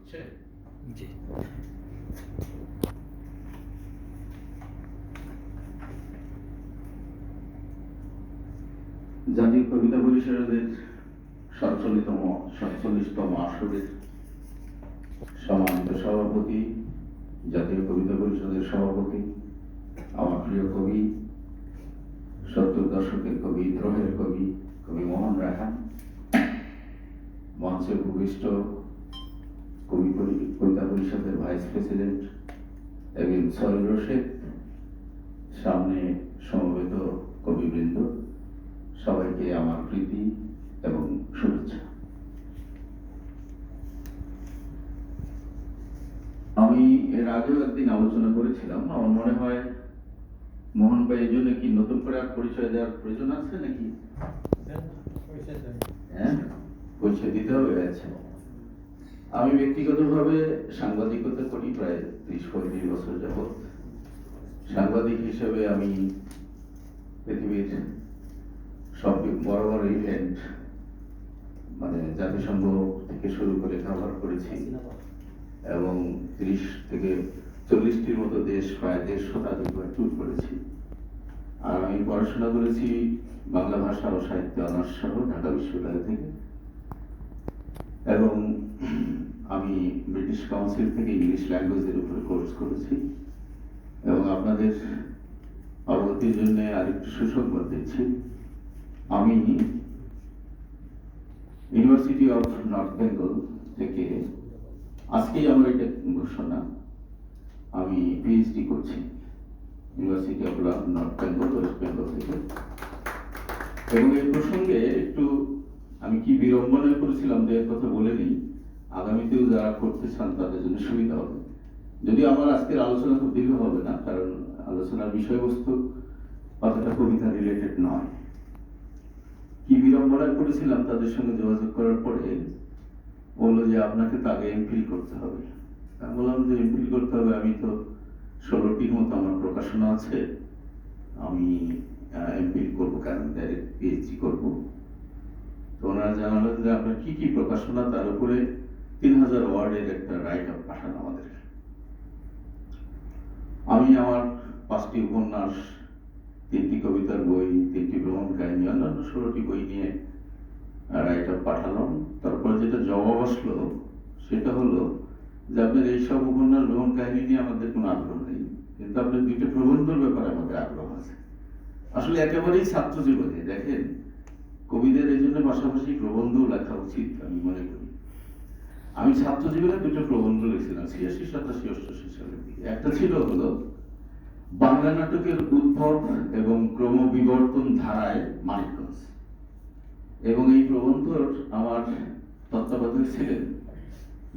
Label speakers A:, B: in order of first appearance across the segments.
A: হচ্ছে।
B: জি।
A: জাতীয় কবিতা পরিষদের 47তম আসরের সম্মানিত সভাপতি, জাতীয় কবিতা পরিষদের সভাপতি, আমার প্রিয় কবি, 70 দশকের কবি, দ্রোহের কবি, কবি মোহন রায়হান, মঞ্চে উপবিষ্ট কবিতা পরিষদের ভাইস প্রেসিডেন্ট এবং সলিল রশিদ, সামনে সমবেত কবিবৃন্দ, সবাইকে আমার প্রীতি এবং শুভেচ্ছা। আমি এর আগেও একদিন আলোচনা করেছিলাম, আমার মনে হয় মোহন ভাই এই জন্য কি নতুন করে আর পরিচয় দেওয়ার প্রয়োজন আছে নাকি? হ্যাঁ, পরিচয় দিতে হবে। আচ্ছা, আমি ব্যক্তিগতভাবে সাংবাদিকতা করি প্রায় 30-35 বছর যাবৎ। সাংবাদিক হিসেবে আমি পৃথিবীর সব বড় বড় ইভেন্ট, মানে জাতিসংঘ থেকে শুরু করে কভার করেছি এবং 30 থেকে 40টির মতো দেশ, প্রায় 150 শতাধিকবার ট্যুর করেছি। আর আমি পড়াশোনা করেছি বাংলা ভাষা ও সাহিত্য অনার্স সহ ঢাকা বিশ্ববিদ্যালয় থেকে, এবং আমি ব্রিটিশ কাউন্সিল থেকে ইংলিশ ল্যাঙ্গুয়েজের উপরে কোর্স করেছি। এবং আপনাদের অবগতির জন্য আরেকটু সুসংবাদ দিচ্ছি, আমি ইউনিভার্সিটি অফ নর্থ বেঙ্গল থেকে, আজকেই আমার এটা ঘোষণা, আমি পিএইচডি করছি university of north Bengal, West Bengal থেকে। এবং এই প্রসঙ্গে একটু আমি কি বিড়ম্বনা করেছিলাম এর কথা বলে নিই, আগামীতেও যারা করতে চান তাদের জন্য সুবিধা হবে। যদি আমার আজকের আলোচনা খুব দীর্ঘ হবে না, কারণ আলোচনার বিষয়বস্তু অতটা কবিতা রিলেটেড নয়। কি বিড়ম্বনা করেছিলাম তাদের সঙ্গে যোগাযোগ করার পরে বললো যে আপনাকে তো আগে এমফিল করতে হবে। আমি বললাম যে এমফিল করতে হবে, আমি তো 16টির মতো আমার প্রকাশনা আছে, আমি এমফিল করবো কেন, ডাইরেক্ট পিএইচডি করবো। তো ওনারা জানালেন যে আপনার কি কি প্রকাশনা, তার উপরে 3000 ওয়ার্ডের একটা রাইট আপ পাঠান আমাদেরকে। আমি আমার 5টি উপন্যাস, 3টি কবিতার বই, 3টি ভ্রমণ কাহিনী, অন্যান্য 16টি বই নিয়ে রাইট আপ পাঠালাম। তারপরে যেটা জবাব আসলো সেটা হলো যে আপনার এইসব উপন্যাস, ভ্রমণ কাহিনী নিয়ে আমাদের কোনো আগ্রহ নেই, কিন্তু আপনার 2টি প্রবন্ধের ব্যাপারে আমাদের আগ্রহ আছে। আসলে একেবারেই ছাত্র জীবনে দেখেন, কবিদের এই জন্য পাশাপাশি প্রবন্ধও লেখা উচিত আমি মনে করি। আমি ছাত্র জীবনে 2টো প্রবন্ধ লিখছিলাম 86, 87, 88 সালের দিকে। একটা ছিল হলো বাংলা নাটকের উদ্ভব এবং ক্রমবিবর্তন ধারায় মানিকগঞ্জ, এবং এই প্রবন্ধ আমার তত্ত্বাবধায়ক ছিলেন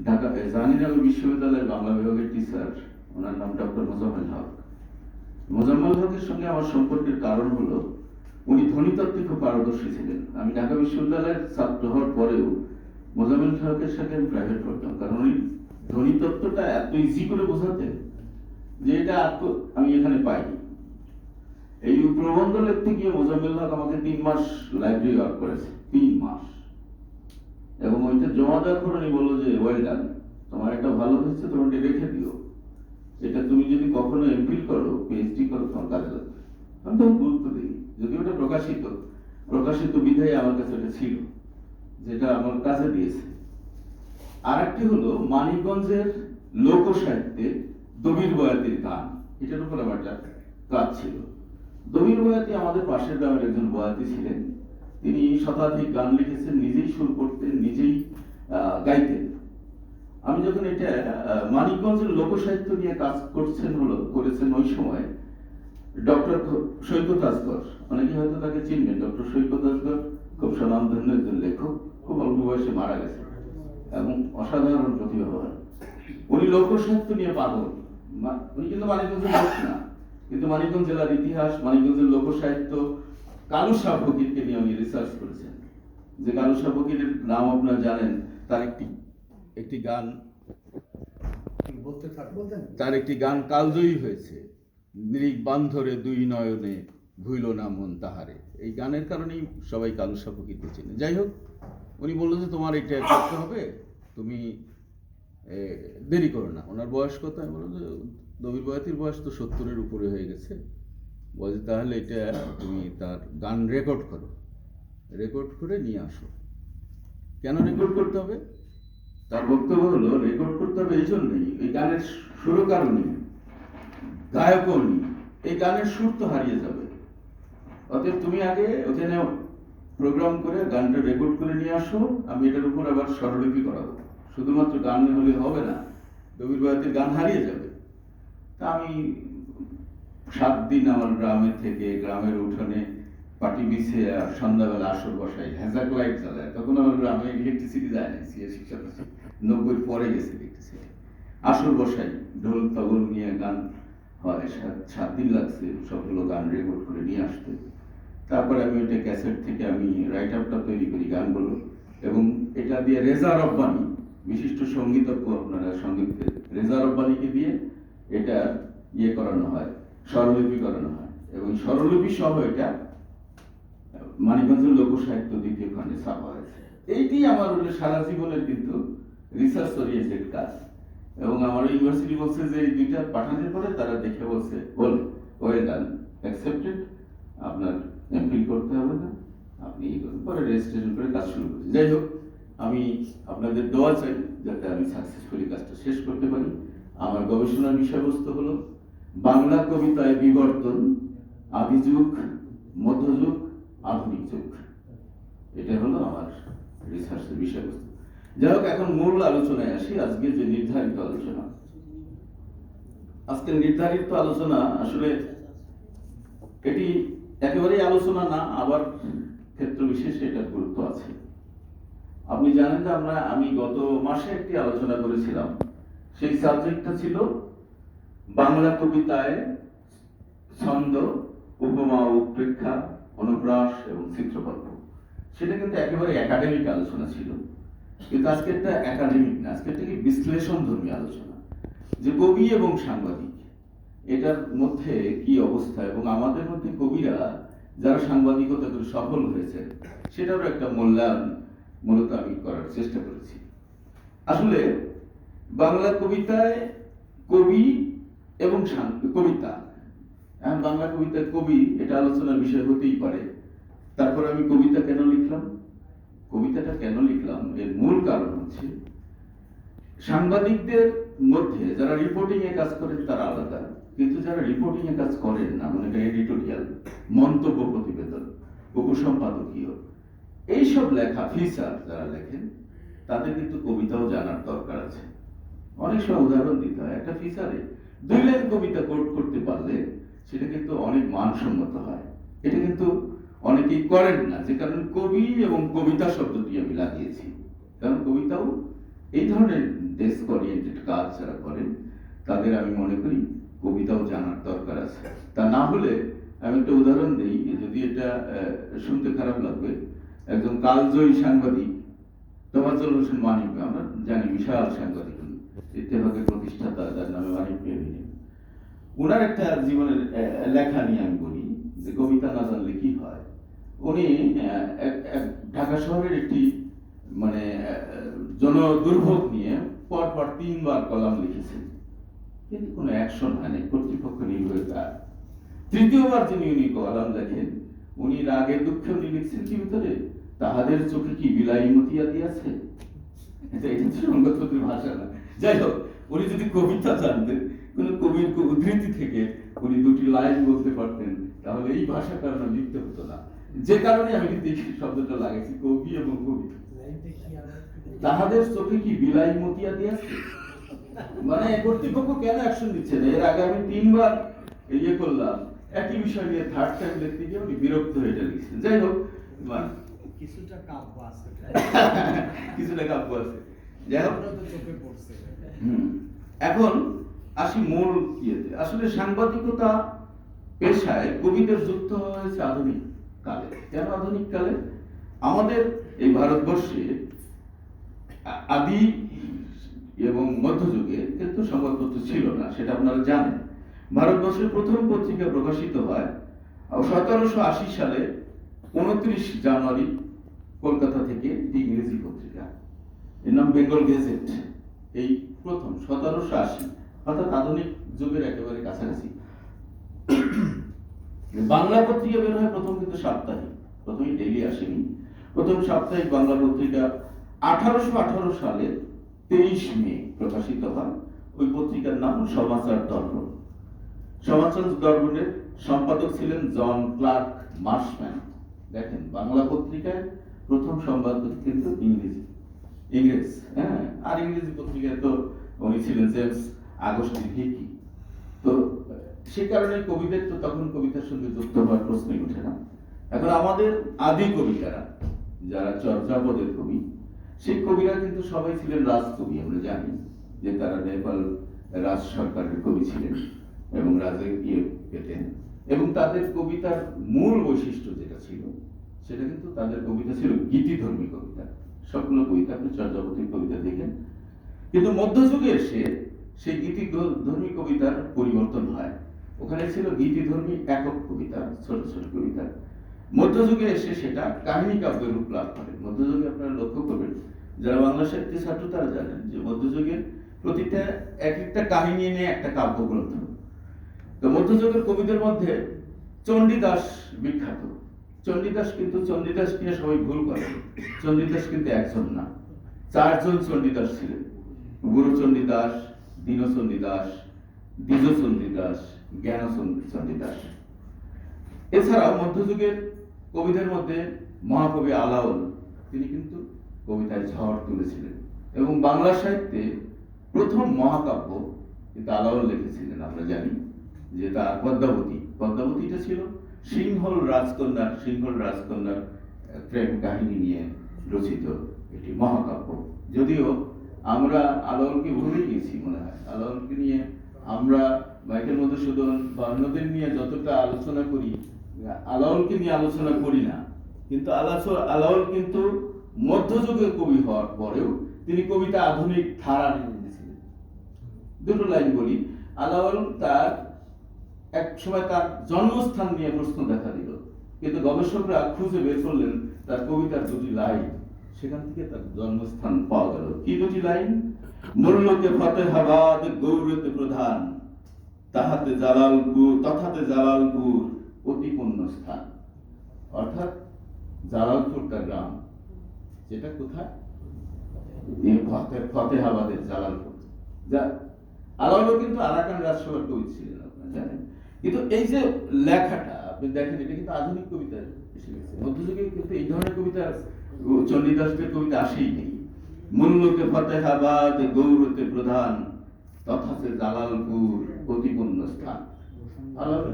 A: ঢাকা জাহাঙ্গীরনগর বিশ্ববিদ্যালয়ের বাংলা বিভাগের টিচার, ওনার নাম ডক্টর মোজাম্মেল হক। মোজাম্মেল হকের সঙ্গে আমার সম্পর্কের কারণ হলো উনি ধ্বনিতত্ত্বে খুব পারদর্শী ছিলেন। আমি ঢাকা বিশ্ববিদ্যালয়ের ছাত্র হওয়ার পরেও মোজাম্মেল হকের সাথে আমি প্রাইভেট পড়তাম, কারণ উনি ধ্বনিতত্ত্বটা এত ইজি করে বোঝাতেন যে এটা আমি এখানে পাইনি। এই প্রবন্ধ লিখতে গিয়ে মোজাম্মেল হক আমাকে 3 মাস লাইব্রেরি ওয়ার্ক করেছে, 3 মাস। এবং ওইটা জমা দেওয়ার পর উনি বললো যে ওয়েল ডান, তোমার এটা ভালো হয়েছে, তোমার এটা রেখে দিও, এটা তুমি যদি কখনো এমফিল করো, পিএইচডি করো, তোমার কাজে লাগবে। আমি তখন গুরুত্ব দিই, যদি ওটা প্রকাশিত বিধায় আমার কাছে এটা ছিল, যেটা আমার কাজে দিয়েছে। আর একটি হলো মানিকগঞ্জের লোক সাহিত্যে দবির বয়াতির গান, এটার উপর আমার একটা কাজ ছিল। দবির বয়াতি আমাদের পাশের গ্রামের একজন বয়াতি ছিলেন, তিনি শতাধিক গান লিখেছেন, নিজেই সুর করতেন, নিজেই গাইতেন। আমি যখন এটা মানিকগঞ্জের লোক সাহিত্য নিয়ে কাজ করেছেন ওই সময় ডক্টর সৈকত আসগর, অনেকে হয়তো তাকে চিনবেন। ডক্টর সৈকত আসগর খুব স্বনামধন্য একজন লেখক, খুব অল্প বয়সে মারা গেছে এবং অসাধারণ প্রতিভাবান। উনি লোক সাহিত্য নিয়ে পাগল। উনি কিন্তু মানিকগঞ্জের লোক না, কিন্তু মানিকগঞ্জ জেলার ইতিহাস, মানিকগঞ্জের লোক সাহিত্য, কালু শাহ ফকিরকে নিয়ে উনি রিসার্চ করেছেন। যে কালু শাহ ফকিরের নাম আপনারা জানেন, তার একটি গান তার একটি গান কালজয়ী হয়েছে, নিরিক বান্ধরে 2 নয়নে ভুইল না মন তাহারে। এই গানের কারণেই সবাই কালু শাহ ফকিরকে চেনে। যাই হোক, উনি বললো যে তোমার এটা করতে হবে, তুমি
B: দেরি করো না। ওনার বয়স কত? আমি বললাম যে নবীর বয়াতির বয়স তো 70-এর উপরে হয়ে গেছে। বলছে তাহলে এটা তুমি তার গান রেকর্ড করো, রেকর্ড করে নিয়ে আসো। কেন রেকর্ড করতে হবে?
A: তার বক্তব্য হলো রেকর্ড করতে হবে এই জন্যই, এই গানের সুরকারও নেই, গায়কও নেই, এই গানের সুর তো হারিয়ে যাবে। অতএব তুমি আগে ওখানে প্রোগ্রাম করে গানটা রেকর্ড করে নিয়ে আসো, আমি এটার উপর আবার স্বরলিপি করাবো। শুধুমাত্র গান হলে হবে না, রবির বয়াতির গান হারিয়ে যাবে। তা আমি 7 দিন আমার গ্রামের থেকে, গ্রামের উঠোনে পাটি বিছে আর সন্ধ্যাবেলা আসর বসাই, হ্যাজাক লাইট জ্বালায়। তখন আমার গ্রামে ইলেকট্রিসিটি যায় না, 90 পরে গেছে ইলেকট্রিসিটি। আসর বসাই, ঢোল তবল নিয়ে গান হয়। 7 দিন লাগছে সবগুলো গান রেকর্ড করে নিয়ে আসতে। তারপরে আমি ওইটা ক্যাসেট থেকে আমি রাইট আপটা তৈরি করি গানগুলো, এবং এটা দিয়ে রেজা রব্বানি, বিশিষ্ট সঙ্গীতজ্ঞ, আপনারা সঙ্গীত, রেজা রব্বানিকে দিয়ে এটা ইয়ে করানো হয়, স্বরলিপি করানো হয়, এবং স্বরলিপি সহ এটা মানিকগঞ্জের লোকসাহিত্য 2য় খণ্ডে ছাপা হয়েছে। এইটি আমার সারা জীবনের কিন্তু রিসার্চ ওরিয়েন্টেড কাজ। এবং আমার ইউনিভার্সিটি বলছে যে এই 2টা পাঠানোর পরে তারা দেখে বলছে ওয়েল ডান, অ্যাকসেপ্টেড, আপনার এমফিল করতে হবে না, আপনি এই করুন। পরে রেজিস্ট্রেশন করে কাজ শুরু করছি। যাই হোক, আমি আপনাদের দোয়া চাই যাতে আমি সাকসেসফুলি কাজটা শেষ করতে পারি। আমার গবেষণার বিষয়বস্তু হলো বাংলা কবিতায় বিবর্তন, আদি যুগ, মধ্যযুগ, আধুনিক যুগ। এটা হলো আমার রিসার্চের বিষয়বস্তু। যাই হোক, এখন মূল আলোচনায় আসি। আজকে যে নির্ধারিত আলোচনা, আজকে নির্ধারিত আলোচনা আসলে এটি একেবারেই আলোচনা না, আবার ক্ষেত্র বিশেষে এটার গুরুত্ব আছে। আপনি জানেন যে আমি গত মাসে একটি আলোচনা করেছিলাম, সেই সাবজেক্টটা ছিল বাংলা কবিতায় ছন্দ, উপমা, উৎপ্রেক্ষা, অনুপ্রাস এবং চিত্রকল্প। সেটা কিন্তু একেবারে একাডেমিক আলোচনা ছিল, কিন্তু আজকে একটা একাডেমিক না, আজকে একটা কি বিশ্লেষণ ধর্মী আলোচনা, যে কবি এবং সাংবাদিক এটার মধ্যে কি অবস্থা, এবং আমাদের মধ্যে কবিরা যারা সাংবাদিকতা করে সফল হয়েছে সেটারও একটা মূল্যায়ন মূলত আমি করার চেষ্টা করেছি। আসলে বাংলা কবিতায় কবি এবং কবিতা, বাংলা কবিতায় কবি এটা আলোচনার বিষয় হতেই পারে। তারপর আমি কবিতা কেন লিখলাম, কবিতাটা কেন লিখলাম, এর মূল কারণ হচ্ছে সাংবাদিকদের মধ্যে যারা রিপোর্টিং এ কাজ করেন তারা আলাদা, কিন্তু যারা রিপোর্টিং এ কাজ করেন না, মানে এডিটোরিয়াল, মন্তব্য প্রতিবেদন, উপসম্পাদকীয়, এইসব লেখা, ফিচার যারা লেখেন, তাদের কিন্তু কবিতাও জানার দরকার আছে। অনেক সময় উদাহরণ দিতে হয়, একটা ফিচারে 2 লাইন কবিতা কোট করতে পারলে সেটা কিন্তু অনেক মানসম্মত হয়। এটা কিন্তু অনেকেই করেন না, যে কারণে কবি এবং কবিতা শব্দটি আমি লাগিয়েছি। কারণ কবিতাও এই ধরনের ডেস্ক ওরিয়েন্টেড কাজ যারা করেন তাদের আমি মনে করি কবিতাও জানার দরকার আছে। তা না হলে আমি একটা উদাহরণ দিই, যদি এটা শুনতে খারাপ লাগবে। একজন কালজয়ী সাংবাদিক তোফাজ্জল হোসেন মানিক, আমরা জানি বিশাল সাংবাদিক, ইত্তেফাকের প্রতিষ্ঠাতা, যার নামে মানিক পেয়ে, ওনার একটা জীবনের লেখা নিয়ে আমি বলি যে কবিতা না জানলে কি হয়। উনি ঢাকা শহরের একটি মানে জনদুর্ভোগ নিয়ে পরপর 3 বার কলাম লিখেছেন, কিন্তু কোনো অ্যাকশন হয়নি, কর্তৃপক্ষ নির্ভরতা। 3য় বার যিনি উনি কলাম লেখেন, উনি রাগে দুঃখে উনি লিখছেন কি ভিতরে, তাহাদের চোখে কি বিলাই মতিয়া দিয়াছে। এটা সঙ্গতদের ভাষা না। যাই হোক, উনি যদি কবিতা জানতেন, কোন কবির উদ্ধৃতি থেকে উনি 2টি লাইন বলতে পারতেন, তাহলে এই ভাষা কারণে লিখতে হতো না। যে কারণে আমি কিন্তু এই শব্দটা লাগিয়েছি, কবি এবং কবিতা। তাহাদের চোখে কি বিলাই মতিয়া দিয়াছে, মানে কর্তৃপক্ষ কেন অ্যাকশন দিচ্ছে না। এর আগে আমি 3 বার ইয়ে করলাম, একই বিষয় নিয়ে 3rd টাইম লিখতে গিয়ে উনি বিরক্ত হয়ে এটা লিখছেন। যাই হোক,
C: কিছুটা কাব্য আছে,
A: কিছুটা কাব্য আছে। যাই হোক, এখন আসি মূল ইয়েতে। আসলে সাংবাদিকতা পেশায় কবিদের যুক্ত হয়েছে আধুনিক কালে। কেন আধুনিক কালে? আমাদের এই ভারতবর্ষে আদি এবং মধ্যযুগে কিন্তু সংবাদপত্র ছিল না, সেটা আপনারা জানেন। ভারতবর্ষের প্রথম পত্রিকা প্রকাশিত হয় 1780 সালে 29 জানুয়ারি কলকাতা থেকে, ইংরেজি পত্রিকা, এর নাম বেঙ্গল গেজেট। এই প্রথম 1780, অর্থাৎ আধুনিক যুগের একেবারে কাছাকাছি বাংলা পত্রিকা বের হয় প্রথম, কিন্তু সাপ্তাহিক, প্রথমে ডেইলি আসেনি। প্রথম সাপ্তাহিক বাংলা পত্রিকা 1818 সালের 23 মে প্রকাশিত হয়। ওই পত্রিকার নাম সমাচার দর্পণ। সমাচার দর্পণের সম্পাদক ছিলেন জন ক্লার্ক মার্শম্যান। দেখেন, বাংলা পত্রিকায় প্রথম সম্পাদক কিন্তু ইংরেজ, হ্যাঁ। আর ইংরেজি পত্রিকায় তো উনি ছিলেন জেমস আগস্টিন হিকি। তো সে কারণে কবিদের তো তখন কবিতার সঙ্গে যুক্ত হওয়ার প্রশ্নই ওঠে না। এখন আমাদের আদি কবিতারা, যারা চর্যাপদের কবি, সেই কবিরা কিন্তু সবাই ছিলেন রাজকবি। আমরা জানি যে তারা নেপাল রাজ সরকারের কবি ছিলেন এবং রাজের ইয়ে পেতেন, এবং তাদের কবিতার মূল বৈশিষ্ট্য যেটা ছিল, সেটা কিন্তু তাদের কবিতা ছিল গীতিধর্মী কবিতা। সবগুলো কবিতা আপনি চর্যাপদের কবিতা দেখেন, কিন্তু মধ্যযুগে এসে সেই গীতিধর্মী কবিতার পরিবর্তন হয়। ওখানে ছিল গীতিধর্মী একক কবিতা, ছোট ছোট কবিতা। মধ্যযুগে এসে সেটা কাহিনী কাব্যের রূপ লাভ করে। মধ্যযুগে আপনারা লক্ষ্য করবেন, যারা বাংলা সাহিত্যের ছাত্র তারা জানেন যে মধ্যযুগে প্রতিটা এক একটা কাহিনী নিয়ে একটা কাব্যগ্রন্থ। তো মধ্যযুগের কবিদের মধ্যে চণ্ডীদাস বিখ্যাত। চণ্ডীদাস নিয়ে সবাই ভুল করে। চণ্ডীদাস কিন্তু একজন না, 4 জন চণ্ডীদাস ছিলেন। গুরু চণ্ডীদাস, দীন চণ্ডীদাস, দ্বিজ চণ্ডীদাস, জ্ঞান চণ্ডীদাস। এছাড়াও মধ্যযুগের কবিদের মধ্যে মহাকবি আলাওল, তিনি কিন্তু কবিতায় ঝড় তুলেছিলেন, এবং বাংলা সাহিত্যে প্রথম মহাকাব্য কিন্তু আলাওল লিখেছিলেন। আমরা জানি যে তার পদ্মাবতীটা ছিল সিংহল রাজকন্যার প্রেম কাহিনী নিয়ে রচিত একটি মহাকাব্য। যদিও আমরা আলাওলকে ভুলে গিয়েছি মনে হয়। আলাওলকে নিয়ে আমরা মাইকেল মধুসূদন বা অন্যদের নিয়ে যতটা আলোচনা করি, আলাওলকে নিয়ে আলোচনা করি না। কিন্তু আলাওল কিন্তু মধ্যযুগের কবি হওয়ার পরেও তিনি কবিতা আধুনিক ধারা নিয়ে এনেছিলেন। দুটো লাইন বলি। আলাওল তার এক সময় তার জন্মস্থান নিয়ে প্রশ্ন দেখা দিল, কিন্তু গবেষকরা খুঁজে বের করলেন তার কবিতার 2টি লাইন, সেখান থেকে তার জন্মস্থান পাওয়া গেল। কি 2টি লাইন? মুল্লকে ফতেহাবাদ গৌরতে প্রধান, তথাতে জালালপুর অতি পুণ্য স্থান। অর্থাৎ জালালপুর তার গ্রাম, যেটা কোথায়? ফতেহাবাদের জালালপুর। আলাওল কিন্তু আরাকান রাজসভার কবি ছিলেন, আপনারা জানেন। কিন্তু এই যে লেখাটা আপনি দেখেন, এটা কিন্তু আধুনিক কবিতা এসে গেছে। মধ্যযুগে কিন্তু এই ধরনের কবিতা চণ্ডীদাসের কবিতা আসেই নেই। মুল্লকে ফতেহাবাদ গৌরতে প্রধান, তথাতে জালালপুর অতি পুণ্য স্থান। আলাওল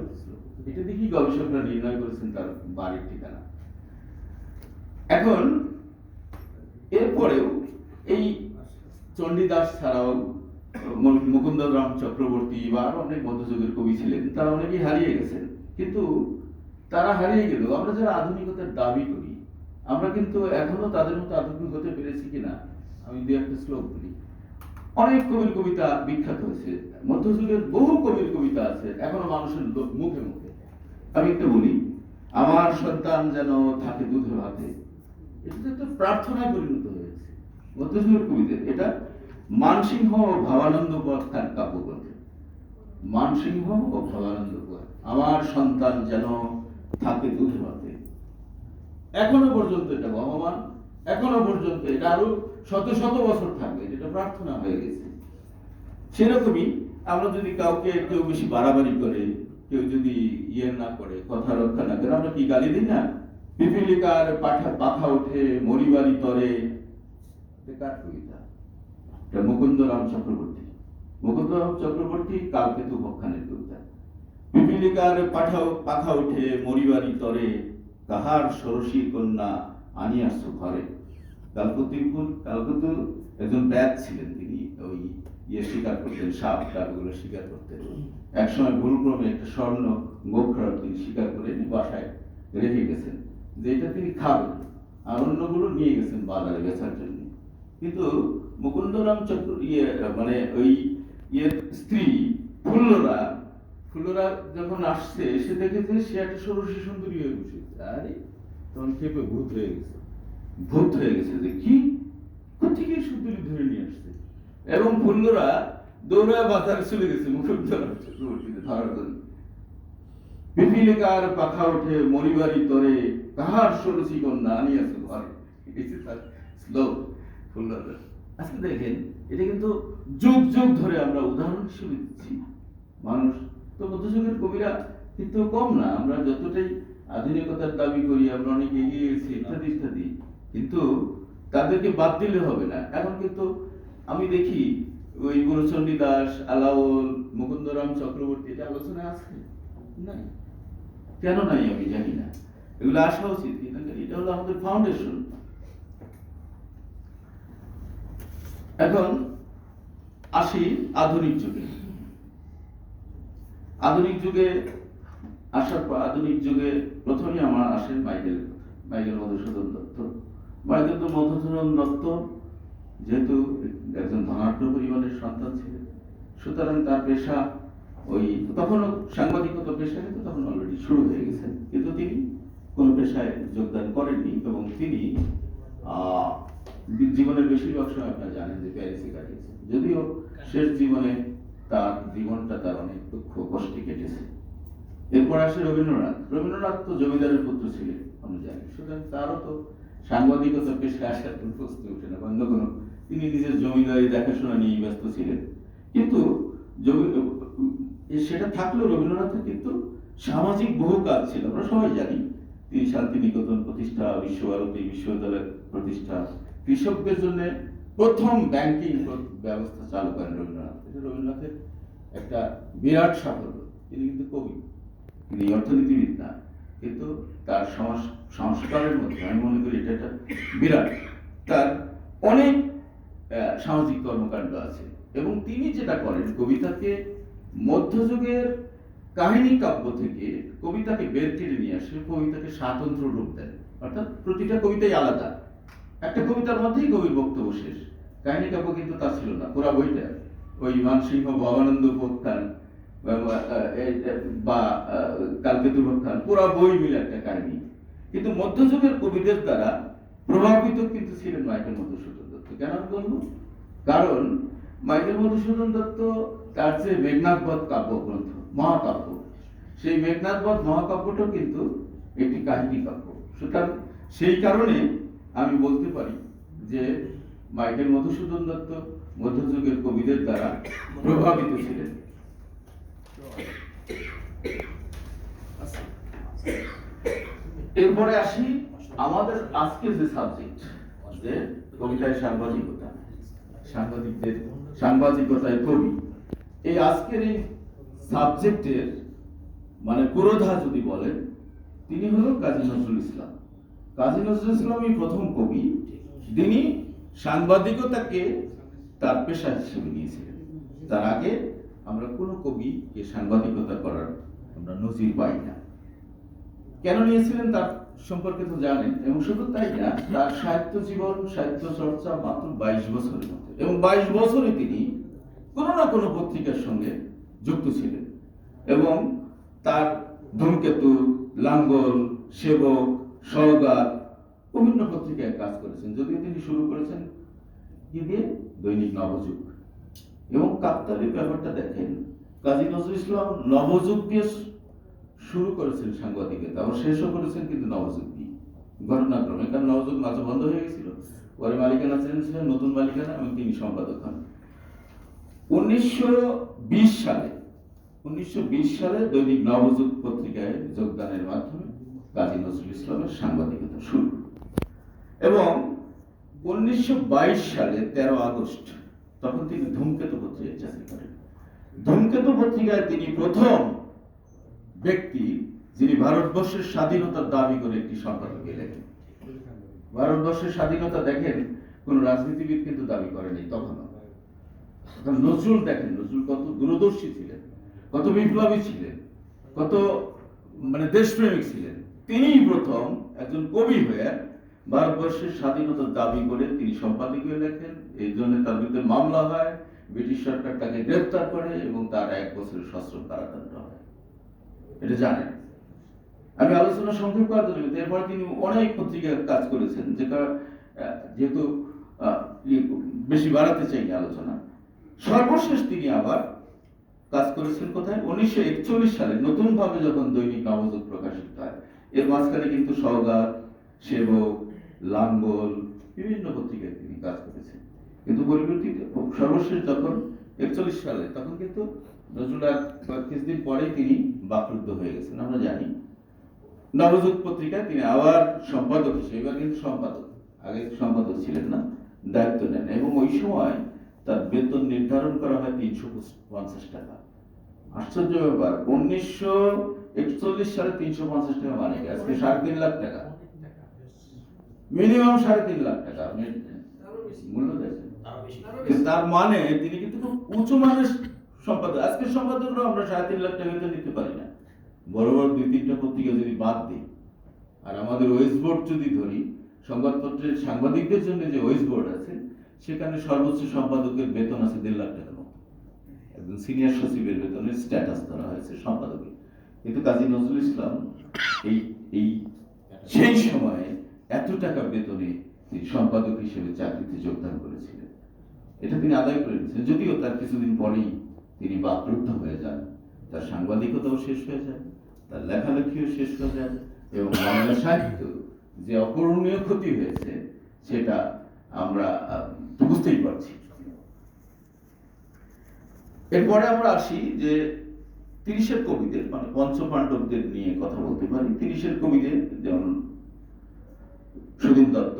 A: এটা দেখি গবেষকরা নির্ণয় করেছেন তার বাড়ির ঠিকানা। এখন এরপরেও এই চণ্ডীদাস ছাড়াও মুকুন্দরাম চক্রবর্তী বা আরো অনেক মধ্যযুগের কবি ছিলেন, তারা অনেকেই হারিয়ে গেছেন। কিন্তু তারা হারিয়ে গেলেও আমরা যারা আধুনিকতার দাবি করি, আমরা কিন্তু এখনো তাদের মতো আধুনিক হতে পেরেছি কিনা আমি 2-1টা শ্লোক বলি। অনেক কবির কবিতা বিখ্যাত হয়েছে, মধ্যযুগের বহু কবির কবিতা আছে এখনো মানুষের মুখে মুখে। আমি একটু বলি, আমার সন্তান যেন থাকে দুধে ভাতে। এটা তো প্রার্থনায় পরিণত হয়েছে মধ্যযুগের কবিদের। এটা মানসিংহ ও ভাবানন্দ তার কাব্যগ্রন্থ। মানসিংহ ও ভাবানন্দ, আমার সন্তান যেন থাকে দুধে ভাতে। এখনো পর্যন্ত এটা বহমান, এখনো পর্যন্ত এটা আরো শত শত বছর থাকবে, এটা প্রার্থনা হয়ে গেছে। সেরকমই আমরা যদি কেউ বেশি বাড়াবাড়ি করে, কেউ যদি না করে, কথা রক্ষা না করে, আমরা কি গালি দিই না? পিপিলিকার পাখা ওঠে মরিবাড়ি তরে, কার কবিতা? মুকুন্দরাম চক্রবর্তী কালকেতু বখানের কবিতা। পিপিলিকার পাখা ওঠে মরিবাড়ি তরে, কাহার ষোড়শী কন্যা আনিয়াছ ঘরে। কালকেতু একজন ব্যাদ ছিলেন, তিনি ওই শিকার করতেন, সাপ টাপগুলো শিকার করতেন। একসময় ভুলক্রমে একটা স্বর্ণ গোখরা তিনি শিকার করে বাসায় রেখে গেছেন, যেটা তিনি খাবেন, আর অন্যগুলো নিয়ে গেছেন বাজারে বেচার জন্য। কিন্তু মুকুন্দরাম ওই স্ত্রী ফুল্লরা যখন আসছে, সে দেখেছে সে একটা ষোড়শী সুন্দরী হয়ে বসেছে। আরে তখন খেপে ভূত হয়ে গেছে যে কি কোথেকে সুন্দরী ধরে নিয়ে আসছে। এবং ফুল্লরা দৌড়ায় বাজারে চলে গেছে মুকুন্দরাম চক্রবর্তীকে ধরার জন্য। পিপিলিকার পাখা ওঠে মরিবাড়ি তরে, কাহার সরসী কন্যা আনিয়াছে ঘরে। এই যে তার শ্লোক ফুল্লরের। আজকে দেখেন এটা কিন্তু যুগ যুগ ধরে আমরা উদাহরণ হিসেবে দিচ্ছি। মানুষ তো মধ্যযুগের কবিরা কিন্তু কম না, আমরা যতটাই আধুনিকতার দাবি করি আমরা অনেক এগিয়ে গেছি ইত্যাদি ইত্যাদি, কিন্তু তাদেরকে বাদ দিলে হবে না। এখন কিন্তু আমি দেখি ওই গুরুচণ্ডী দাস, আলাওল, মুকুন্দরাম চক্রবর্তী, এটা আলোচনায় আছে নাই? কেন নাই আমি জানি না, এগুলো আসা উচিত। এটা হলো আমাদের ফাউন্ডেশন। এখন আসি আধুনিক যুগে। আধুনিক যুগে আসার পর আধুনিক যুগে প্রথমেই আমার আসেন মাইকেল মধুসূদন দত্ত। মাইকেল মধুসূদন দত্ত যেহেতু একজন ধনাঢ্য পরিবারের সন্তান ছিলেন, সুতরাং তার পেশা ওই তখনও সাংবাদিকতা পেশা কিন্তু তখন অলরেডি শুরু হয়ে গেছে, কিন্তু তিনি কোনো পেশায় যোগদান করেননি এবং তিনি জীবনের বেশিরভাগ সময় আপনারা জানেন যে প্যারিসে কাটিয়েছেন। যদিও শেষ জীবনে তার জীবনটা তার অনেক দুঃখ কষ্টে কেটেছে। এরপর আসে রবীন্দ্রনাথ। রবীন্দ্রনাথ তো জমিদারের পুত্র ছিলেন আমরা জানি, সুতরাং তারও তো সাংবাদিকতা পেশায় আসার কোনো প্রশ্ন ওঠে না। অন্য কোনো, তিনি নিজের জমিদারি দেখাশোনা নিয়ে ব্যস্ত ছিলেন। কিন্তু সেটা থাকলেও রবীন্দ্রনাথের কিন্তু সামাজিক বহু কাজ ছিল, আমরা সবাই জানি। তিনি শান্তিনিকেতন প্রতিষ্ঠা, বিশ্বভারতী বিশ্ববিদ্যালয় প্রতিষ্ঠা, কৃষকদের জন্য প্রথম ব্যাংকিং ব্যবস্থা চালু করেন রবীন্দ্রনাথ। এটা রবীন্দ্রনাথের একটা বিরাট সাফল্য। তিনি কিন্তু কবি, তিনি অর্থনীতিবিদ না, কিন্তু তার সংস্কারের মধ্যে আমি মনে করি এটা একটা বিরাট। তার অনেক সামাজিক কর্মকাণ্ড আছে এবং তিনি যেটা করেন, কবিতাকে মধ্যযুগের কাহিনী কাব্য থেকে কবিতাকে বের করে নিয়ে আসে, কবিতাকে স্বাতন্ত্র্য রূপ দেন। অর্থাৎ প্রতিটা কবিতাই আলাদা, একটা কবিতার মধ্যেই কবির বক্তব্য শেষ। কাহিনী কাব্য কিন্তু তা ছিল না, পুরা বইটা ওই মানসিংহ ভবানন্দ উপাখ্যান বা কালকেতু উপাখ্যান, পুরা বই মিলে একটা কাহিনী। কিন্তু মধ্যযুগের কবিদের দ্বারা প্রভাবিত কিন্তু ছিলেন মাইকেল মধুসূদন দত্ত। কেন বলবো? কারণ মাইকেল মধুসূদন দত্ত তার যে মেঘনাদবধ কাব্যগ্রন্থ, মহাকাব্য, সেই মেঘনাদবধ মহাকাব্যটাও কিন্তু একটি কাহিনী কাব্য। সুতরাং সেই কারণে আমি বলতে পারি যে মাইকেল মধুসূদন দত্ত মধ্যযুগের কবিদের দ্বারা প্রভাবিত ছিলেন। এরপরে আসি আমাদের আজকের যে সাবজেক্ট, যে কবিতায় সাংবাদিকতা, সাংবাদিকতায় কবি। এই আজকের এই সাবজেক্টের মানে পুরোধা যদি বলেন, তিনি হলো কাজী নজরুল ইসলাম। কাজী নজরুল ইসলামই প্রথম কবি যিনি সাংবাদিকতাকে তার পেশা হিসেবে নিয়েছিলেন। তার আগে আমরা কোনো কবিকে সাংবাদিকতা করার আমরা নজির পাই না। কেন নিয়েছিলেন তার সম্পর্কে তো জানেন, এবং শুধু তাই না, তার সাহিত্য জীবন, সাহিত্য চর্চা মাত্র 22 বছরের মধ্যে, এবং 22 বছরে তিনি কোনো না কোনো পত্রিকার সঙ্গে যুক্ত ছিলেন এবং তার ধূমকেতু, লাঙ্গল, সেবক, সওগাত বিভিন্ন পত্রিকায় কাজ করেছেন। যদিও তিনি শুরু করেছেন কি দিয়ে? দৈনিক নবযুগ। এবং কাপ্তালির ব্যাপারটা দেখেন, কাজী নজরুল ইসলাম নবযুগ দিয়ে শুরু করেছেন সাংবাদিকতা, আবার শেষও করেছেন কিন্তু নবযুগ দিয়ে, ঘটনাক্রমে। কারণ নবযুগ মাঝে বন্ধ হয়ে গেছিল, পরে মালিকানা চেঞ্জ হয়ে নতুন মালিকানা এবং তিনি সম্পাদক হন। 1920 সালে দৈনিক নবযুগ পত্রিকায় যোগদানের মাধ্যমে কাজী নজরুল ইসলামের সাংবাদিকতা শুরু। এবং 1922 সালে 13 আগস্ট তখন তিনি ধূমকেতু পত্রিকায় চাকরি করেন। ধূমকেতু পত্রিকায় তিনি প্রথম ব্যক্তি যিনি ভারতবর্ষের স্বাধীনতার দাবি করে একটি সম্পাদকীয় লেখেন। ভারতবর্ষের স্বাধীনতা দেখেন কোন রাজনীতিবিদ কিন্তু দাবি করেনি তখনও। নজরুল দেখেন, নজরুল কত দূরদর্শী ছিলেন, কত বিপ্লবী ছিলেন, কত মানে দেশপ্রেমিক ছিলেন। তিনিই প্রথম একজন কবি হয়ে ভারতবর্ষের স্বাধীনতার দাবি করে তিনি সম্পাদকীয় লেখেন। এই জন্য তার বিরুদ্ধে মামলা হয়, ব্রিটিশ সরকার তাকে গ্রেফতার করে এবং তার 1 বছরের সশ্রম কারাদণ্ড হয়। এটা জানেন। আমি আলোচনা সংক্ষেপ করার জন্য, এরপরে তিনি অনেক পত্রিকায় কাজ করেছেন, যেটা যেহেতু বেশি বাড়াতে চাই না আলোচনা। সর্বশেষ তিনি আবার কাজ করেছেন কোথায়? 1941 সালে নতুন ভাবে যখন দৈনিক নবযুগ প্রকাশিত হয়, এর মাঝখানে কিন্তু সওগাত, সেবক, লাঙ্গল বিভিন্ন পত্রিকায় তিনি কাজ করেছেন। কিন্তু পরিবর্তিত সর্বশেষ যখন 41 সালে, তখন কিন্তু নজরুল কিছুদিন পরেই তিনি বাকরুদ্ধ হয়ে গেছেন। আমরা জানি নবযুগ পত্রিকায় তিনি আবার সম্পাদক হিসেবে, এবার কিন্তু সম্পাদক, আগে সম্পাদক ছিলেন না, দায়িত্ব নেন এবং ওই সময় তার বেতন নির্ধারণ করা হয় 350 টাকা। আশ্চর্য ব্যাপার, 1941 সালে 350 টাকা মানে কি? আজকে 3.5 লাখ টাকা, মিনিমাম 3.5 লাখ টাকা আপনি মূল্য দেখেন। তার মানে তিনি কিন্তু খুব উঁচু মানের সম্পাদক। আজকের সম্পাদকরা আমরা 3.5 লাখ টাকা নিতে পারি না। বড় বড় 2-3টা পত্রিকা যদি বাদ দিই আর আমাদের ওয়েস্ট বোর্ড যদি ধরি, সংবাদপত্রের সাংবাদিকদের জন্য যে ওয়েস্ট বোর্ড আছে, সেখানে সর্বোচ্চ সম্পাদকের বেতন আছে 1.5 লাখ টাকার মতো। একজন সিনিয়র সচিবের বেতনের স্ট্যাটাস ধরা হয়েছে সম্পাদকের। কিন্তু কাজী নজরুল ইসলাম এই সেই সময়ে এত টাকা বেতনে তিনি সম্পাদক হিসেবে চাকরিতে যোগদান করেছিলেন। এটা তিনি আদায় করে নিয়েছেন, যদিও তার কিছুদিন পরেই তিনি বাকরুদ্ধ হয়ে যান। তার সাংবাদিকতাও শেষ হয়ে যায়, তার লেখালেখিও শেষ হয়ে যায় এবং বাংলা সাহিত্য যে অপূরণীয় ক্ষতি হয়েছে সেটা আমরা বুঝতেই পারছি। এরপরে আমরা আসি যে 30-এর কবিদের, মানে পঞ্চপাণ্ডবদের নিয়ে কথা বলতে পারি। 30-এর কবিদের যেমন সুধীন দত্ত,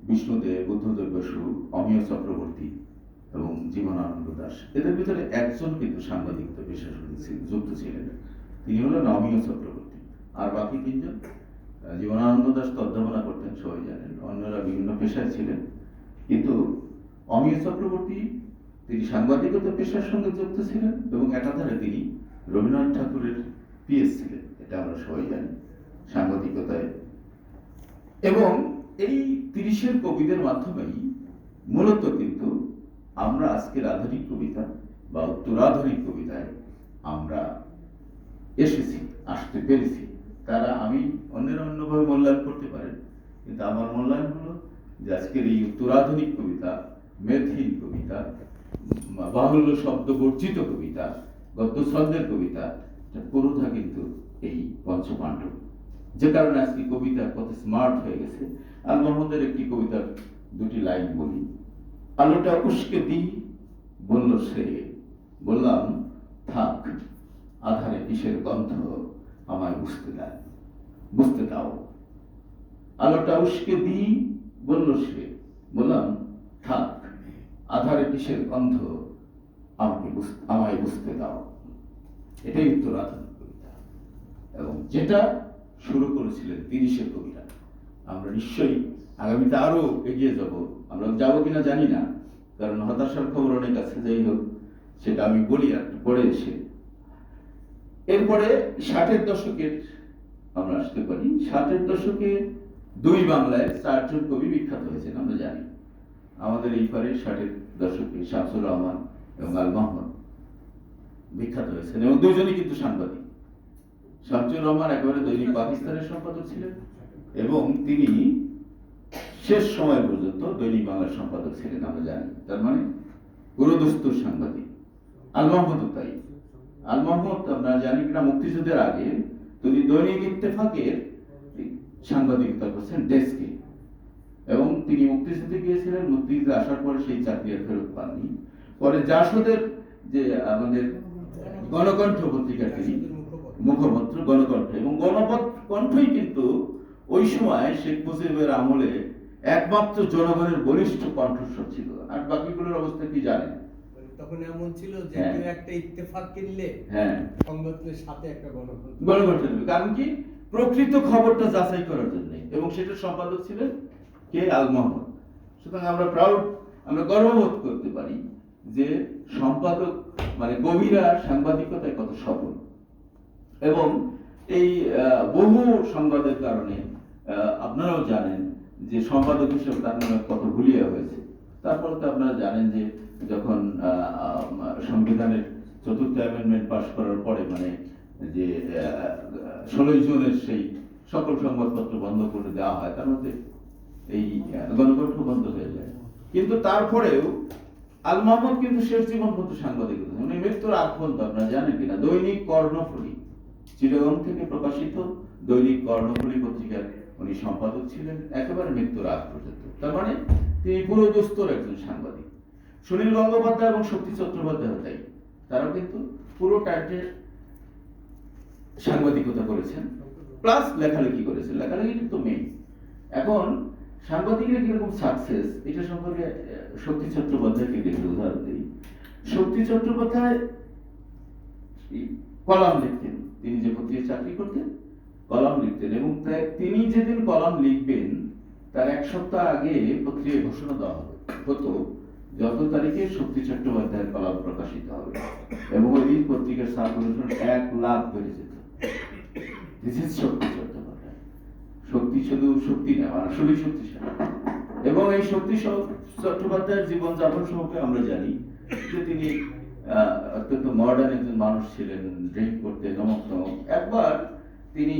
A: বিষ্ণুদেব, বুদ্ধদেব বসু, অমিয় চক্রবর্তী এবং জীবনানন্দ দাশ, এদের ভিতরে একজন কিন্তু সাংবাদিকতা পেশার সঙ্গে যুক্ত ছিলেন, তিনি হলেন অমিয় চক্রবর্তী। আর বাকি 3জন, জীবনানন্দ দাশ তো অধ্যাপনা করতেন সবাই জানেন, অন্যরা বিভিন্ন পেশায় ছিলেন। কিন্তু অমিয় চক্রবর্তী তিনি সাংবাদিকতা পেশার সঙ্গে যুক্ত ছিলেন এবং একাধারে তিনি রবীন্দ্রনাথ ঠাকুরের পিএস ছিলেন, এটা আমরা সবাই জানি সাংবাদিকতায়। এবং এই 30-এর কবিদের মাধ্যমেই মূলত কিন্তু আমরা আজকের আধুনিক কবিতা বা উত্তরাধুনিক কবিতায় আমরা আসতে পেরেছি। তারা, আমি অন্যেরা অন্যভাবে মূল্যায়ন করতে পারেন, কিন্তু আমার মূল্যায়ন হলো যে আজকের এই উত্তরাধুনিক কবিতা, মেধহীন কবিতা, বাহুল্য শব্দ বর্জিত কবিতা, গদ্য ছন্দের কবিতা, পুরোটা কিন্তু এই পঞ্চপাণ্ডব। যে কারণে আজকে কবিতা কত স্মার্ট হয়ে গেছে। আল মোহাম্মদের একটি কবিতার 2টি লাইন বলি। আলোটা উস্কে দিই বলল সে, বললাম থাক, আধারে কিসের গন্ধ আমায় বুঝতে দাও। আলোটা উস্কে দিই বলল সে, বললাম থাক, আধারে কিসের গন্ধ আমায় বুঝতে দাও। এটাই উত্তরাধুনিক কবিতা এবং যেটা শুরু করেছিলেন 30-এর কবিরা। আমরা নিশ্চয়ই আগামীতে আরো এগিয়ে যাব, আমরা যাবো কিনা জানি না, কারণ হতাশার খবর অনেক আছে। যাই হোক, সেটা আমি বলি আর পরে এসে। এরপরে 60-এর দশকের আমরা আসতে পারি। 60-এর দশকে 2 বাংলায় 4জন কবি বিখ্যাত হয়েছেন, আমরা জানি। আমাদের এই পারে 60-এর দশকে শামসুর রহমান এবং আল মোহাম্মদ বিখ্যাত হয়েছেন এবং 2জনই কিন্তু সাংবাদিক। শামসুর রহমান একেবারে দৈনিক পাকিস্তানের সম্পাদক ছিলেন এবং তিনি শেষ সময় পর্যন্ত দৈনিক বাংলার সম্পাদক ছিলেন, আমরা জানি। তার মানে পুরোদস্তুর সাংবাদিক। আল মোহাম্মদও তাই। আল মোহাম্মদ আমরা জানি কিনা মুক্তিযুদ্ধের আগে তিনি দৈনিক ইত্তেফাকের সাংবাদিকতা করছেন ডেস্কে, এবং তিনি মুক্তিযুদ্ধে গিয়েছিলেন। মুক্তিযুদ্ধে আসার পরে সেই চাকরি আর ফেরত পাননি। পরে জাসদের যে আমাদের গণকণ্ঠ পত্রিকার তিনি মুখপত্র, গণকণ্ঠ, এবং গণকণ্ঠই কিন্তু ওই সময় শেখ মুজিবের আমলে একমাত্র জনগণের বলিষ্ঠ কণ্ঠস্বর ছিল। আর বাকিগুলোর অবস্থা কি জানেন?
C: তখন এমন ছিল যে কেউ একটা ইত্তেফাক কিনলে সংবাদের সাথে একটা গণকণ্ঠ
A: দেবে। কারণ কি? প্রকৃত খবরটা যাচাই করার জন্য, এবং সেটার সম্পাদক ছিলেন কে? আল মোহাম্মদ। সুতরাং আমরা গর্ববোধ করতে পারি যে সম্পাদক মানে কবিরা সাংবাদিকতায় কত সফল। এবং এই বহু সংবাদের কারণে আপনারাও জানেন যে সম্পাদক হিসেবে তার নামে কত ভুলিয়া হয়েছে। তারপরে তো আপনারা জানেন যে যখন সংবিধানের 4th অ্যামেন্ডমেন্ট পাস করার পরে, মানে যে 16ই জুনের সেই সকল সংবাদপত্র বন্ধ করে দেওয়া হয়, তার মধ্যে এই গণকণ্ঠ বন্ধ হয়ে যায়। কিন্তু তারপরেও আল মাহমুদ কিন্তু শেষ জীবন পর্যন্ত সাংবাদিকতা, উনি মৃত্যুর আগ পর্যন্ত, আপনারা জানেন কিনা, দৈনিক কর্ণফুলী, চিটাগং থেকে প্রকাশিত দৈনিক কর্ণফুলী পত্রিকার উনি সম্পাদক ছিলেন একেবারে মৃত্যুর আগ পর্যন্ত। তার মানে তিনি পুরো দুস্তর একজন সাংবাদিক। সুনীল গঙ্গোপাধ্যায় এবং শক্তি চট্টোপাধ্যায় তাই, তারাও কিন্তু পুরো টাইটের সাংবাদিকতা করেছেন, প্লাস লেখালেখি করেছেন। লেখালেখি তো মেইন। এখন সাংবাদিকরা কিরকম সাকসেস, এটা সম্পর্কে শক্তি চট্টোপাধ্যায়কে দেখে উদাহরণ দিই। শক্তি চট্টোপাধ্যায় কলাম লিখতেন, তিনি যে পত্রিকায় চাকরি করতেন কলাম লিখতেন, এবং তিনি যেদিন কলাম লিখবেন তার এক সপ্তাহ আগে পত্রিকায় ঘোষণা দেওয়া হতো যত তারিখে শক্তি চট্টোপাধ্যায়ের কলাম প্রকাশিত হবে, এবং ওই পত্রিকার সার্কুলেশন 1 লাখ বেড়ে যেত। দিস ইজ শক্তি চট্টোপাধ্যায়। শক্তি শুধু শক্তি না, আসলেই শক্তিশালী। এবং এই শক্তি চট্টোপাধ্যায়ের জীবনযাপন সম্পর্কে আমরা জানি যে তিনি অত্যন্ত মডার্ন একজন মানুষ ছিলেন, ড্রিঙ্ক করতে নমক নমক। একবার তিনি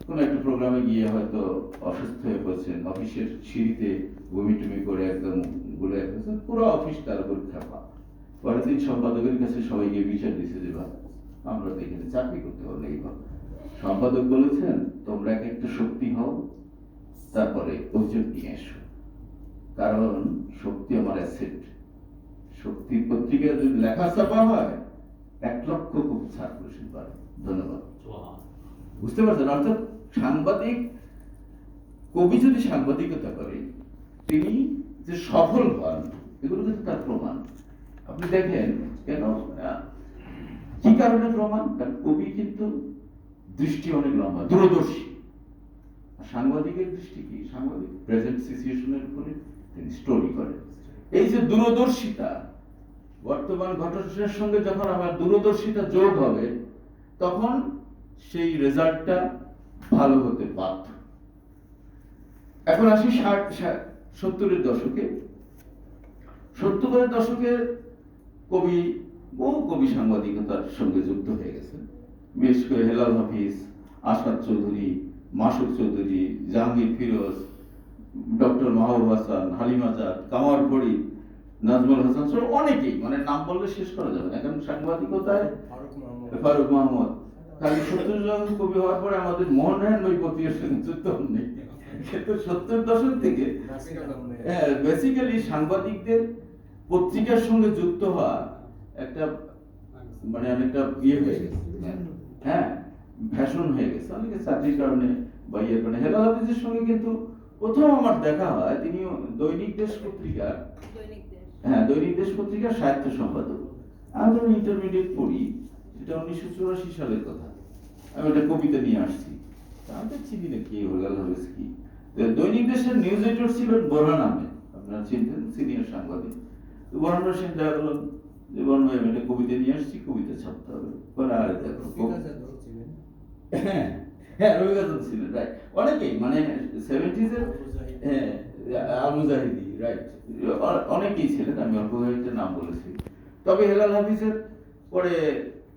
A: কোন একটা প্রোগ্রামে গিয়ে হয়তো অসুস্থ হয়ে পড়ছেন, অফিসের সিঁড়িতে বমি টুমি করে একদম গুলে গেছেন, পুরো অফিস তার উপর খাপা। পরের দিন সম্পাদকের কাছে সবাই গিয়ে বিচার দিচ্ছে যে ভাই আমরা তো এখানে চাকরি করতে পারলে এইভাবে। সম্পাদক বলেছেন তোমরা একটা শক্তি হও, তারপরে অভিযোগ নিয়ে এসো, কারণ শক্তি আমার অ্যাসেট। শক্তি পত্রিকায় যদি লেখা ছাপা হয় 1 লক্ষ কপি সার্কুলেশন পাবে। ধন্যবাদ। বুঝতে পারছেন? অর্থাৎ সাংবাদিক, কবি যদি সাংবাদিকতা করে তিনি যে সফল হন, এগুলো কিন্তু তার প্রমাণ। আপনি দেখেন কেন, কি কারণে প্রমাণ? কারণ কবি কিন্তু দৃষ্টি অনেক লম্বা, দূরদর্শী। সাংবাদিকের দৃষ্টি কি? সাংবাদিক প্রেজেন্ট সিচুয়েশনের উপরে তিনি স্টোরি করেন। এই যে দূরদর্শিতা, বর্তমান ঘটনার সঙ্গে যখন আমার দূরদর্শিতা যোগ হবে তখন সেই রেজাল্টটা ভালো হতে বাধ্য। এখন আসি 60-70-এর দশকে। 70-এর দশকে বহু কবি সাংবাদিকতার সঙ্গে যুক্ত হয়ে গেছে। বিশেষ করে হেলাল হাফিজ, আসাদ চৌধুরী, মাসুদ চৌধুরী, জাহাঙ্গীর ফিরোজ, ডক্টর মাহবুব হাসান, হালিম আজাদ, কামার ফরিদ, নাজমুল হাসান সহ অনেকেই, মানে নাম বললে শেষ করা যাবে না। এখন সাংবাদিকতায় ফারুক মাহমুদ, খালি 70 জন কবি হওয়ার পরে আমাদের মোহন রায়হান ওই পত্রিকার সঙ্গে যুক্ত হননি। কিন্তু 70 দশক থেকে বেসিক্যালি সাংবাদিকদের পত্রিকার সঙ্গে যুক্ত হওয়া একটা মানে অনেকটা ইয়ে হয়ে গেছে, হ্যাঁ ফ্যাশন হয়ে গেছে অনেকে চাকরির কারণে বা ইয়ের কারণে। হেলাল হাফিজের সঙ্গে কিন্তু প্রথম আমার দেখা হয়, তিনি দৈনিক দেশ পত্রিকার, হ্যাঁ দৈনিক দেশ পত্রিকার সাহিত্য সম্পাদক। আমি যখন ইন্টারমিডিয়েট পড়ি, এটা 1984 সালের কথা, আমি একটা কবিতা নিয়ে আসছি, আমি তো চিনি না কি হেলাল হাফিজ কি। দৈনিক দেশের নিউজ এডিটর ছিলেন বোরহান আহমেদ, আপনারা চিনতেন, সিনিয়র সাংবাদিক। তো বোরহান হোসেন দেখা গেল যে বোরহান ভাই আমি একটা কবিতা নিয়ে আসছি, কবিতা ছাপতে হবে। আর দেখো হ্যাঁ রবিগাজন ছিলেন, রাইট। অনেকেই মানে 70s-এর, হ্যাঁ আল মুজাহিদি, রাইট, অনেকেই ছিলেন, আমি অল্প কয়েকটা নাম বলেছি। তবে হেলাল হাফিজের পরে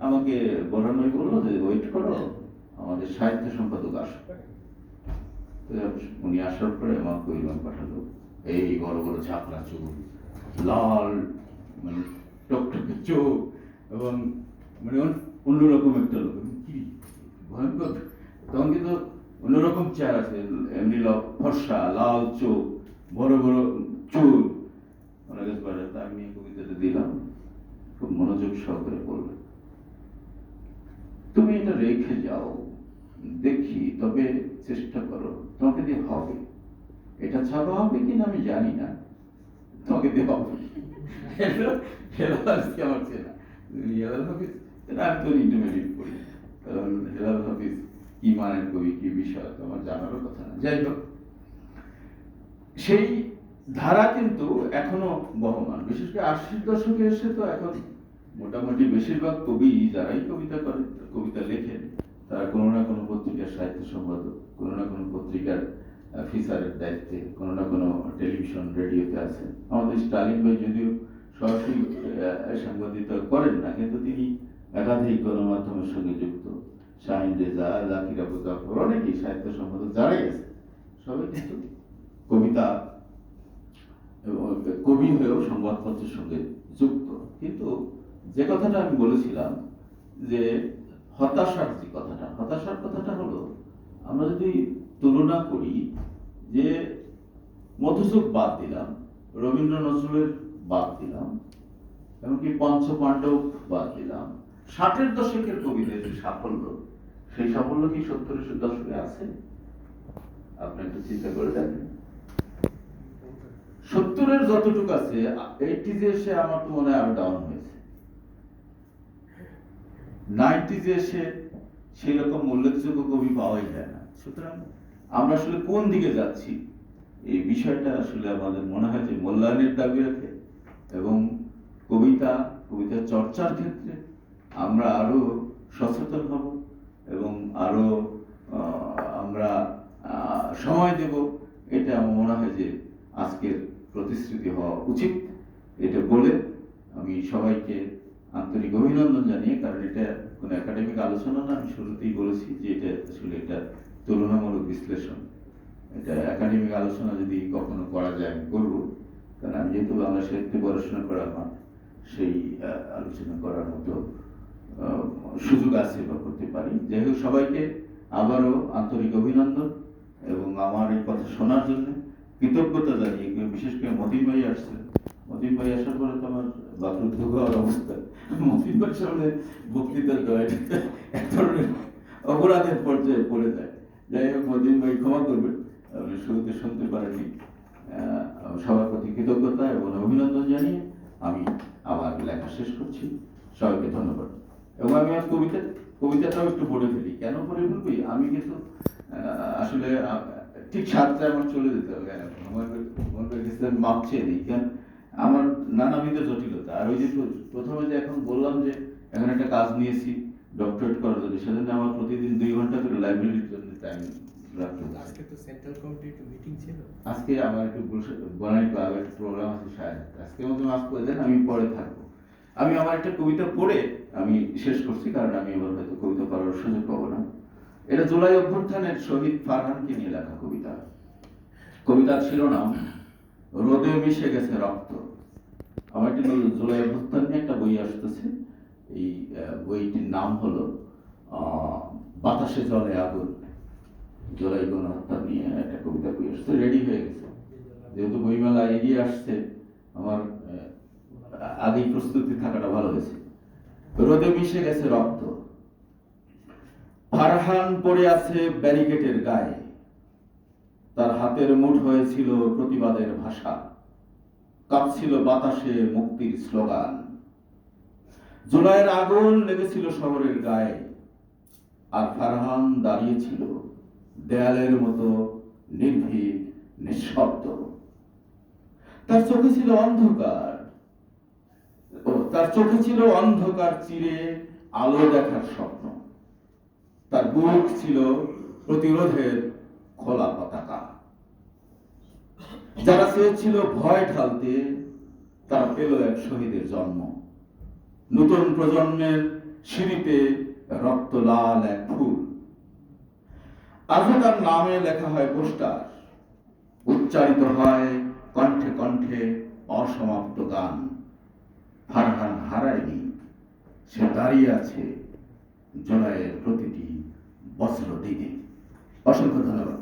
A: আমাকে বোরহান ভাই বললো যে ওয়েট করো, আমাদের সাহিত্য সম্পাদক আসো। উনি আসার পরে আমাকে ওইরকম পাঠালো, এই বড় বড় ঝাপড়া চোখ, লাল মানে টকটকে চোখ, এবং মানে অন্যরকম একটা লোক, কি ভয়ঙ্কর। তখন কিন্তু অন্যরকম চেহারা আছে, এমনি ফর্সা, লাল চোখ, বড় বড় চুল, অনেক কাছে। আমি কবিতাটা দিলাম, খুব মনোযোগ সহকারে বললেন, তুমি এটা রেখে যাও, দেখি, তবে চেষ্টা করো, তোমাকে দিয়ে হবে। এটা ছাপা হবে কিনা আমি জানি না, তোমাকে দিয়ে হবে। আমার চেনা হেলাল হাফিজ, আমি তো ইন্টারমিডিয়েট পড়ি, কারণ হেলাল হাফিজ কি মানের কবি, কি বিষয় আমার জানারও কথা না। যাই হোক, সেই ধারা কিন্তু এখনো বহমান। বিশেষ করে 80-র দশকে এসে তো এখন মোটামুটি বেশিরভাগ কবি যারাই কবিতা করেন, কবিতা লেখেন, তারা কোনো না কোনো পত্রিকার সাহিত্য সম্পাদক, কোনো না কোনো পত্রিকার ফিচারের দায়িত্বে, কোনো না কোনো টেলিভিশন রেডিওতে আছেন। আমাদের স্টালিন ভাই যদিও সরাসরি সাংবাদিকতা করেন না, কিন্তু তিনি একাধিক গণমাধ্যমের সঙ্গে যুক্ত। শাহিন রেজা, জাকির আবু জাফর, অনেকেই সাহিত্য সম্পাদক যারাই আছে সবাই কিন্তু কবিতা এবং কবি হয়েও সংবাদপত্রের সঙ্গে যুক্ত। কিন্তু যে কথাটা আমি বলেছিলাম যে হতাশার কথাটা হলো, আমরা যদি তুলনা করি যে মধুসূদন বাদ দিলাম, রবীন্দ্র নজরুলের বাদ দিলাম, এমনকি পঞ্চপাণ্ডব বাদ দিলাম, 60-এর দশকের কবিদের যে সাফল্য, সেই সাফল্য কি 70-এর দশকে আছে? আপনি একটু চিন্তা করে দেখেন। 70-এর যতটুকু আছে, 80s এসে আমার তো মনে হয় আরো ডাউন হয়েছে। 90s এসে সেই রকম উল্লেখযোগ্য কবি পাওয়াই যায় না। সুতরাং আমরা আসলে কোন দিকে যাচ্ছি, এই বিষয়টা আসলে আমাদের মনে হয় যে মূল্যায়নের দাবি রাখে, এবং কবিতার চর্চার ক্ষেত্রে আমরা আরো সচেতন হব এবং আরো আমরা সময় দেব। এটা আমার মনে হয় যে আজকের প্রতিশ্রুতি হওয়া উচিত। এটা বলে আমি সবাইকে আন্তরিক অভিনন্দন জানিয়ে, কারণ এটা কোনো একাডেমিক আলোচনা না, আমি শুরুতেই বলেছি যে এটা আসলে এটা তুলনামূলক বিশ্লেষণ। এটা একাডেমিক আলোচনা যদি কখনো করা যায় আমি করবো, কারণ আমি যেহেতু বাংলা সাহিত্যে পড়াশোনা করা আমার সেই আলোচনা করার মতো সুযোগ আছে বা করতে পারি। যাই হোক, সবাইকে আবারও আন্তরিক অভিনন্দন এবং আমার এই কথা শোনার জন্য কৃতজ্ঞতা জানিয়ে, বিশেষ করে মতিন ভাই আসছেন। মতিন ভাই আসার পরে তো আমার বাকরুদ্ধ হওয়ার অবস্থা। মতিন ভাই সামনে বক্তৃতা দেওয়া এক ধরনের অপরাধের পর্যায়ে পড়ে যায়। যাই হোক, মতিন ভাই ক্ষমা করবেন, আপনি শুরুতে শুনতে পারেননি। সবার প্রতি কৃতজ্ঞতা এবং অভিনন্দন জানিয়ে আমি আমার লেখা শেষ করছি। সবাইকে ধন্যবাদ। এবং আমি আমার কবিতাটাও একটু পড়ে ফেলি। কেন পড়ে ফেলবি? আমি কিন্তু আসলে ঠিক 7টায় আমার চলে যেতে হবে, মাপ চেয়ে নিই, কারণ আমার নানাবিধ জটিলতা। আর ওই যে প্রথমে যে এখন বললাম যে এখন একটা কাজ নিয়েছি ডক্টরেট করার জন্য, সেজন্য আমার প্রতিদিন 2 ঘন্টা করে লাইব্রেরির জন্য টাইম রাখতে হবে।
C: আজকে তো সেন্ট্রাল কমিটির একটু মিটিং ছিল।
A: আজকে আমার একটু বনাই ক্লাবে একটা প্রোগ্রাম আছে শায়দ, আজকে মতো মাফ করে দেন, আমি পরে থাকবো। আমি আমার একটা কবিতা পড়ে আমি শেষ করছি, কারণ আমি এবার হয়তো কবিতা পড়ার সুযোগ পাবো না। এটা জুলাই অভ্যুত্থানের শহীদ ফারহানকে নিয়ে লেখা কবিতা। কবিতার শিরোনাম রোদে মিশে গেছে রক্ত। আমার একটি জুলাই অভ্যুত্থান নিয়ে একটা বই আসতেছে, এই বইটির নাম হলো বাতাসে জলে আগুন। জুলাই গণহত্যা নিয়ে একটা কবিতা বই আসছে, রেডি হয়ে গেছে। যেহেতু বইমেলা এগিয়ে আসছে, আমার আগেই প্রস্তুতি থাকাটা ভালো হয়েছে। রোদে মিশে গেছে রক্ত, ফারহান পড়ে আছে ব্যারিকেডের গায়ে, তার হাতের মুঠ হয়েছিল প্রতিবাদের ভাষা, কাঁপছিল বাতাসে মুক্তির স্লোগান। জুলাইয়ের আগুন লেগেছিল শহরের গায়ে, আর ফারহান দাঁড়িয়েছিল দেয়ালের মতো নির্ভীক নিঃশব্দ। তার চোখে ছিল অন্ধকার চিরে আলো দেখার স্বপ্ন। তার বুক ছিল প্রতিরোধের খোলা পতাকা। যারা চেয়েছিল ভয় ঢালতে, তারা পেল এক শহীদের জন্ম। নতুন প্রজন্মের সিঁড়িতে রক্ত লাল এক ফুল। আজও তার নামে লেখা হয় পোস্টার, উচ্চারিত হয় কণ্ঠে কণ্ঠে অসমাপ্ত গান। ফারহান হারায়নি, সে দাঁড়িয়ে আছে জুলাইয়ের প্রতিটি বজ্র দিকে। অসংখ্য ধন্যবাদ।